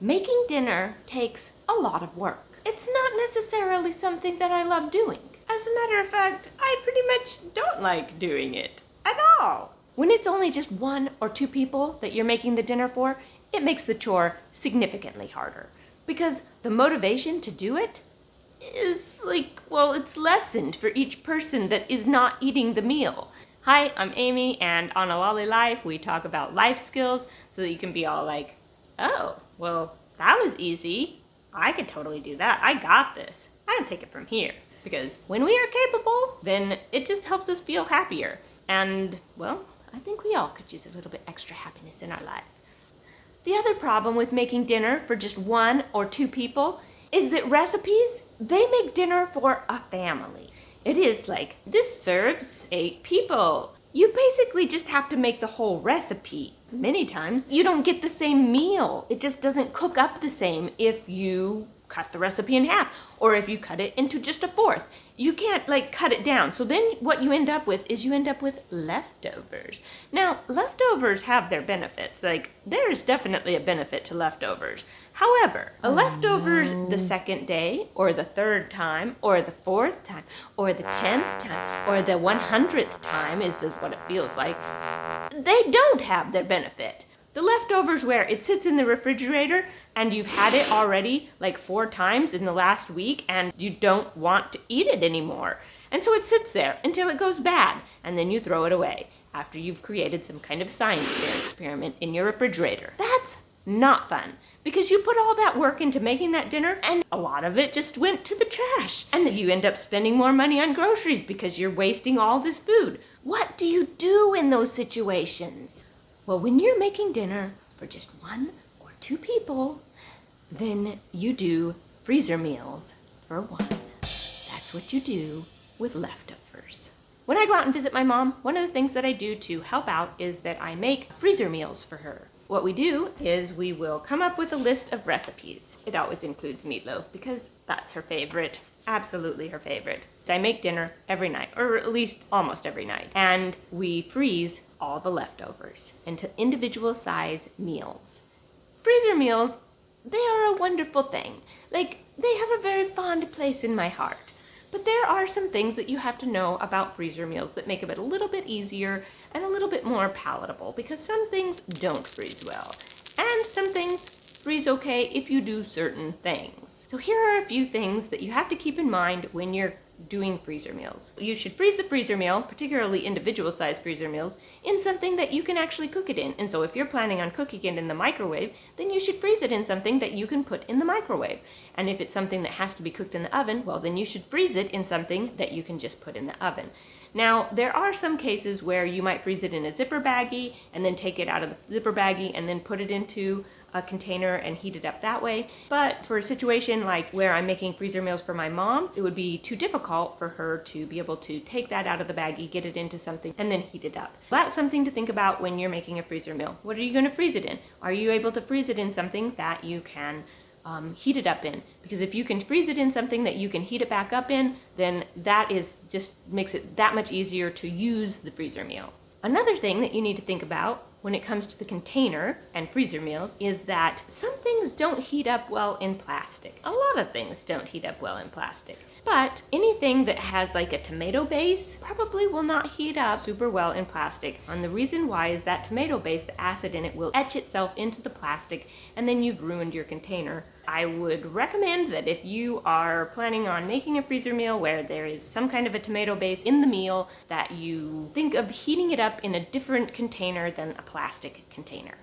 Making dinner takes a lot of work. It's not necessarily something that I love doing. As a matter of fact, I pretty much don't like doing it at all. When it's only just 1 or 2 people that you're making the dinner for, it makes the chore significantly harder. Because the motivation to do it is it's lessened for each person that is not eating the meal. Hi, I'm Amy, and on A Lolly Life, we talk about life skills so that you can be all like, oh, well, that was easy. I could totally do that. I got this. I can take it from here. Because when we are capable, then it just helps us feel happier. And, well, I think we all could use a little bit extra happiness in our life. The other problem with making dinner for just 1 or 2 people is that recipes, they make dinner for a family. It is like, this serves 8 people. You basically just have to make the whole recipe. Many times, you don't get the same meal. It just doesn't cook up the same if you cut the recipe in half, or if you cut it into just a 1/4. You can't cut it down. So then what you end up with is leftovers. Now, leftovers have their benefits. There is definitely a benefit to leftovers. However, leftovers the 2nd day, or the 3rd time, or the 4th time, or the 10th time, or the 100th time is what it feels like, they don't have their benefit. The leftovers where it sits in the refrigerator and you've had it already 4 times in the last week and you don't want to eat it anymore. And so it sits there until it goes bad, and then you throw it away after you've created some kind of science experiment in your refrigerator. That's not fun, because you put all that work into making that dinner and a lot of it just went to the trash. And then you end up spending more money on groceries because you're wasting all this food. What do you do in those situations? Well, when you're making dinner for just 1 or 2 people, then you do freezer meals for 1. That's what you do with leftovers. When I go out and visit my mom, one of the things that I do to help out is that I make freezer meals for her. What we do is we will come up with a list of recipes. It always includes meatloaf because that's her favorite, absolutely her favorite. I make dinner every night, or at least almost every night, and we freeze all the leftovers into individual size meals. Freezer meals, they are a wonderful thing. They have a very fond place in my heart. But there are some things that you have to know about freezer meals that make it a little bit easier and a little bit more palatable, because some things don't freeze well, and some things freeze okay if you do certain things. So here are a few things that you have to keep in mind when you're doing freezer meals. You should freeze the freezer meal, particularly individual size freezer meals, in something that you can actually cook it in. And so if you're planning on cooking it in the microwave, then you should freeze it in something that you can put in the microwave. And if it's something that has to be cooked in the oven, well, then you should freeze it in something that you can just put in the oven. Now, there are some cases where you might freeze it in a zipper baggie and then take it out of the zipper baggie and then put it into a container and heat it up that way. But for a situation like where I'm making freezer meals for my mom, it would be too difficult for her to be able to take that out of the baggie, get it into something, and then heat it up. That's something to think about when you're making a freezer meal. What are you going to freeze it in? Are you able to freeze it in something that you can heat it up in? Because if you can freeze it in something that you can heat it back up in, then that just makes it that much easier to use the freezer meal. Another thing that you need to think about when it comes to the container and freezer meals is that some things don't heat up well in plastic. A lot of things don't heat up well in plastic. But anything that has a tomato base probably will not heat up super well in plastic. And the reason why is that tomato base, the acid in it, will etch itself into the plastic, and then you've ruined your container. I would recommend that if you are planning on making a freezer meal where there is some kind of a tomato base in the meal, that you think of heating it up in a different container than a plastic container.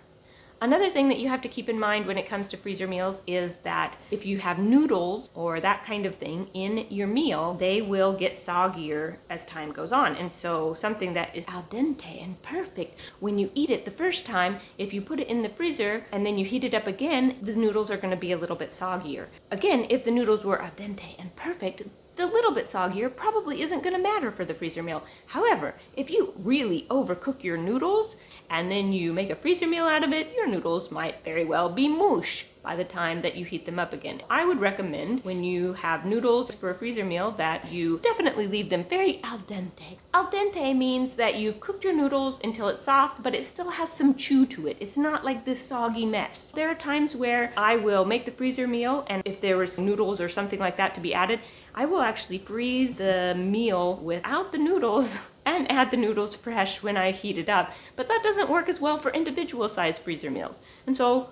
Another thing that you have to keep in mind when it comes to freezer meals is that if you have noodles or that kind of thing in your meal, they will get soggier as time goes on. And so something that is al dente and perfect, when you eat it the first time, if you put it in the freezer and then you heat it up again, the noodles are going to be a little bit soggier. Again, if the noodles were al dente and perfect, the little bit soggier probably isn't going to matter for the freezer meal. However, if you really overcook your noodles and then you make a freezer meal out of it, your noodles might very well be mush by the time that you heat them up again. I would recommend when you have noodles for a freezer meal that you definitely leave them very al dente. Al dente means that you've cooked your noodles until it's soft, but it still has some chew to it. It's not like this soggy mess. There are times where I will make the freezer meal, and if there was noodles or something like that to be added, I will actually freeze the meal without the noodles and add the noodles fresh when I heat it up. But that doesn't work as well for individual sized freezer meals. And so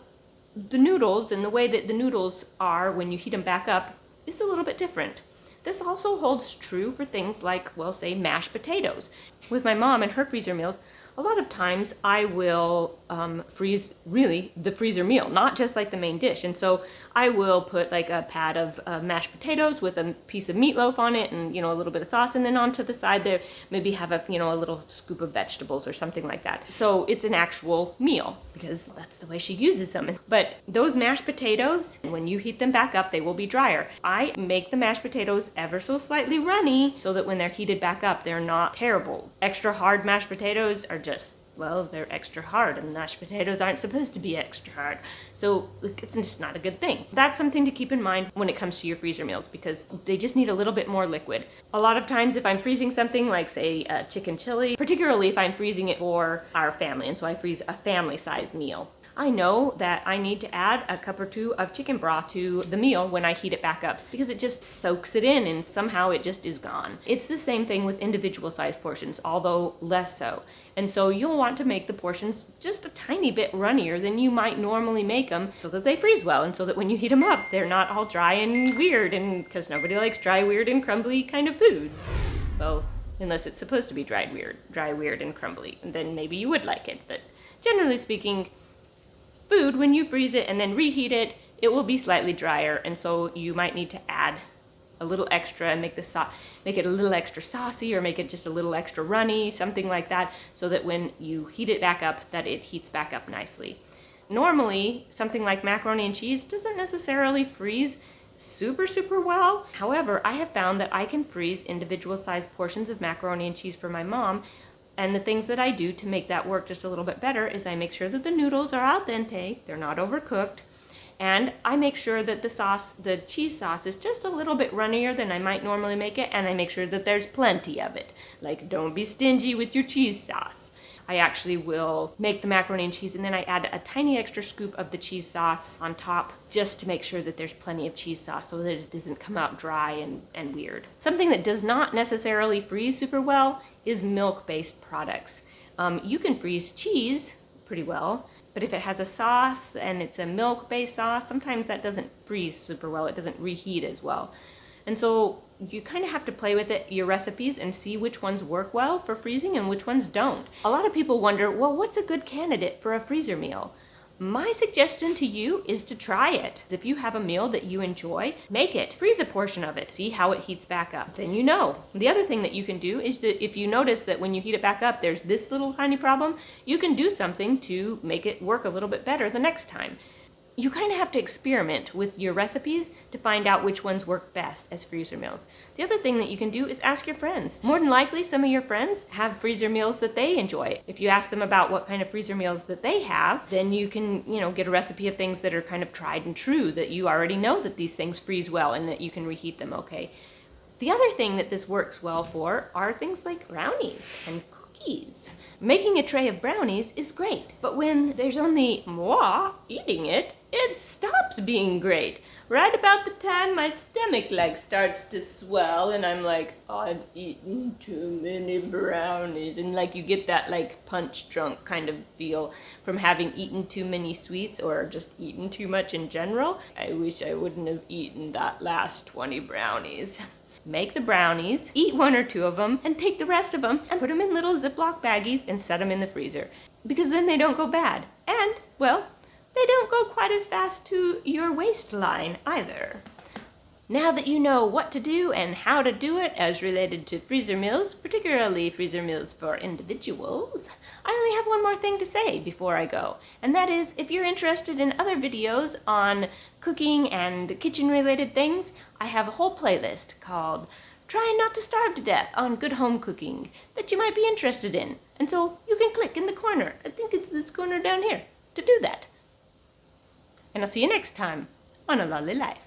the noodles and the way that the noodles are when you heat them back up is a little bit different. This also holds true for things like, well, say mashed potatoes. With my mom and her freezer meals, a lot of times I will freeze really the freezer meal, not just like the main dish. And so I will put like a pat of mashed potatoes with a piece of meatloaf on it and, a little bit of sauce. And then onto the side there, maybe have a little scoop of vegetables or something like that. So it's an actual meal because that's the way she uses them. But those mashed potatoes, when you heat them back up, they will be drier. I make the mashed potatoes ever so slightly runny so that when they're heated back up, they're not terrible. Extra hard mashed potatoes are they're extra hard, and mashed potatoes aren't supposed to be extra hard. So it's just not a good thing. That's something to keep in mind when it comes to your freezer meals because they just need a little bit more liquid. A lot of times if I'm freezing something like, say, chicken chili, particularly if I'm freezing it for our family, and so I freeze a family size meal, I know that I need to add a cup or two of chicken broth to the meal when I heat it back up because it just soaks it in and somehow it just is gone. It's the same thing with individual sized portions, although less so. And so you'll want to make the portions just a tiny bit runnier than you might normally make them so that they freeze well and so that when you heat them up, they're not all dry and weird, and because nobody likes dry, weird, and crumbly kind of foods. Well, unless it's supposed to be dry, weird, and crumbly, and then maybe you would like it. But generally speaking, food, when you freeze it and then reheat it, it will be slightly drier, and so you might need to add a little extra and make it a little extra saucy or make it just a little extra runny, something like that, so that when you heat it back up, that it heats back up nicely. Normally, something like macaroni and cheese doesn't necessarily freeze super well. However, I have found that I can freeze individual sized portions of macaroni and cheese for my mom. And the things that I do to make that work just a little bit better is I make sure that the noodles are al dente, they're not overcooked, and I make sure that the cheese sauce is just a little bit runnier than I might normally make it, and I make sure that there's plenty of it. Like, don't be stingy with your cheese sauce. I actually will make the macaroni and cheese and then I add a tiny extra scoop of the cheese sauce on top just to make sure that there's plenty of cheese sauce so that it doesn't come out dry and weird. Something that does not necessarily freeze super well is milk-based products. You can freeze cheese pretty well, but if it has a sauce and it's a milk-based sauce, sometimes that doesn't freeze super well. It doesn't reheat as well. And so you kind of have to play with your recipes and see which ones work well for freezing and which ones don't. A lot of people wonder, well, what's a good candidate for a freezer meal? My suggestion to you is to try it. If you have a meal that you enjoy, make it. Freeze a portion of it. See how it heats back up. Then you know. The other thing that you can do is that if you notice that when you heat it back up, there's this little tiny problem, you can do something to make it work a little bit better the next time. You kind of have to experiment with your recipes to find out which ones work best as freezer meals. The other thing that you can do is ask your friends. More than likely, some of your friends have freezer meals that they enjoy. If you ask them about what kind of freezer meals that they have, then you can, get a recipe of things that are kind of tried and true, that you already know that these things freeze well and that you can reheat them okay. The other thing that this works well for are things like brownies and cookies. Making a tray of brownies is great, but when there's only moi eating it, it stops being great. Right about the time my stomach starts to swell and I'm like, I've eaten too many brownies, and you get that punch drunk kind of feel from having eaten too many sweets or just eaten too much in general. I wish I wouldn't have eaten that last 20 brownies. Make the brownies, eat one or two of them, and take the rest of them and put them in little Ziploc baggies and set them in the freezer. Because then they don't go bad. And, well, they don't go quite as fast to your waistline either. Now that you know what to do and how to do it as related to freezer meals, particularly freezer meals for individuals, I only have one more thing to say before I go. And that is, if you're interested in other videos on cooking and kitchen-related things, I have a whole playlist called Trying Not to Starve to Death on Good Home Cooking that you might be interested in. And so you can click in the corner, I think it's this corner down here, to do that. And I'll see you next time on A Lolly Life.